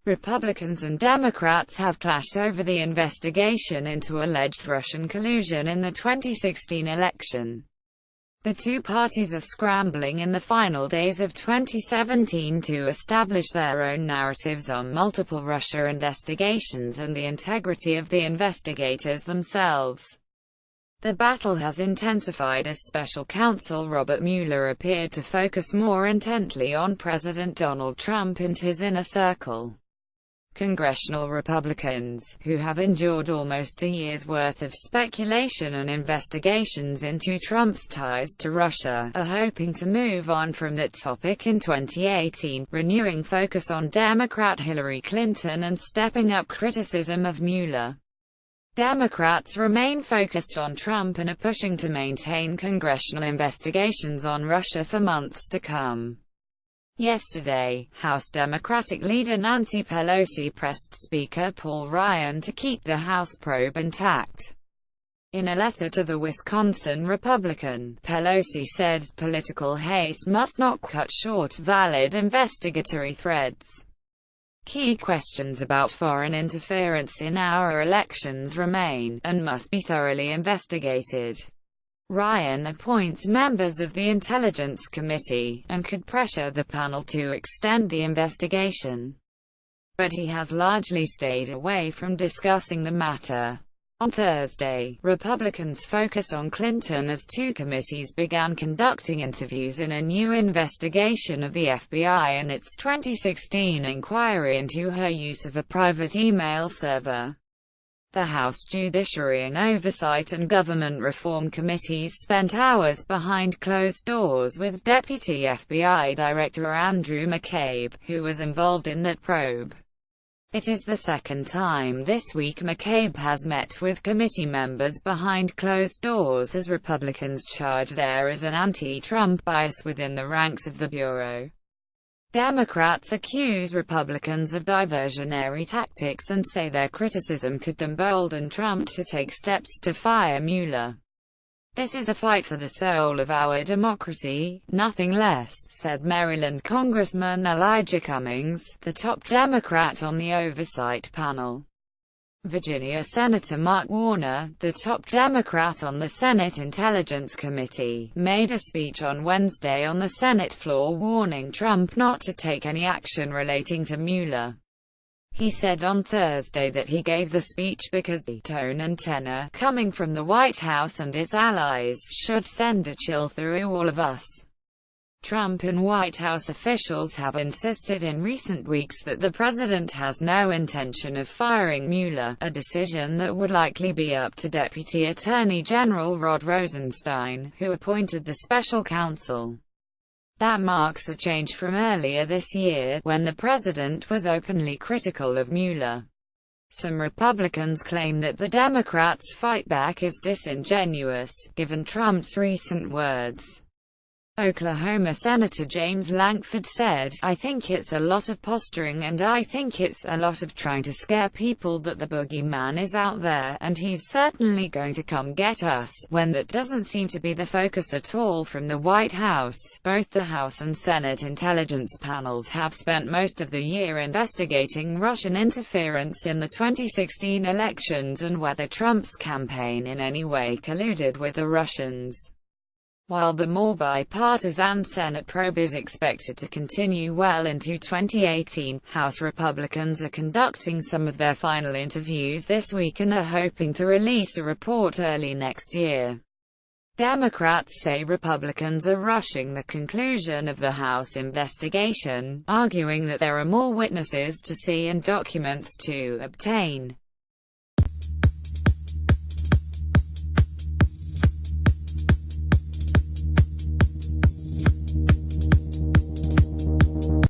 Republicans and Democrats have clashed over the investigation into alleged Russian collusion in the 2016 election. The two parties are scrambling in the final days of 2017 to establish their own narratives on multiple Russia investigations and the integrity of the investigators themselves. The battle has intensified as special counsel Robert Mueller appeared to focus more intently on President Donald Trump and his inner circle. Congressional Republicans, who have endured almost a year's worth of speculation and investigations into Trump's ties to Russia, are hoping to move on from that topic in 2018, renewing focus on Democrat Hillary Clinton and stepping up criticism of Mueller. Democrats remain focused on Trump and are pushing to maintain congressional investigations on Russia for months to come. Yesterday, House Democratic leader Nancy Pelosi pressed Speaker Paul Ryan to keep the House probe intact. In a letter to the Wisconsin Republican, Pelosi said, "Political haste must not cut short valid investigatory threads. Key questions about foreign interference in our elections remain, and must be thoroughly investigated." Ryan appoints members of the Intelligence Committee, and could pressure the panel to extend the investigation. But he has largely stayed away from discussing the matter. On Thursday, Republicans focused on Clinton as two committees began conducting interviews in a new investigation of the FBI and its 2016 inquiry into her use of a private email server. The House Judiciary and Oversight and Government Reform Committees spent hours behind closed doors with Deputy FBI Director Andrew McCabe, who was involved in that probe. It is the second time this week McCabe has met with committee members behind closed doors as Republicans charge there is an anti-Trump bias within the ranks of the Bureau. Democrats accuse Republicans of diversionary tactics and say their criticism could embolden Trump to take steps to fire Mueller. "This is a fight for the soul of our democracy, nothing less," said Maryland Congressman Elijah Cummings, the top Democrat on the oversight panel. Virginia Senator Mark Warner, the top Democrat on the Senate Intelligence Committee, made a speech on Wednesday on the Senate floor warning Trump not to take any action relating to Mueller. He said on Thursday that he gave the speech because the tone and tenor, coming from the White House and its allies, should send a chill through all of us. Trump and White House officials have insisted in recent weeks that the president has no intention of firing Mueller, a decision that would likely be up to Deputy Attorney General Rod Rosenstein, who appointed the special counsel. That marks a change from earlier this year, when the president was openly critical of Mueller. Some Republicans claim that the Democrats' fight back is disingenuous, given Trump's recent words. Oklahoma Senator James Lankford said, "I think it's a lot of posturing and I think it's a lot of trying to scare people that the boogeyman is out there, and he's certainly going to come get us, when that doesn't seem to be the focus at all from the White House." Both the House and Senate intelligence panels have spent most of the year investigating Russian interference in the 2016 elections and whether Trump's campaign in any way colluded with the Russians. While the more bipartisan Senate probe is expected to continue well into 2018, House Republicans are conducting some of their final interviews this week and are hoping to release a report early next year. Democrats say Republicans are rushing the conclusion of the House investigation, arguing that there are more witnesses to see and documents to obtain.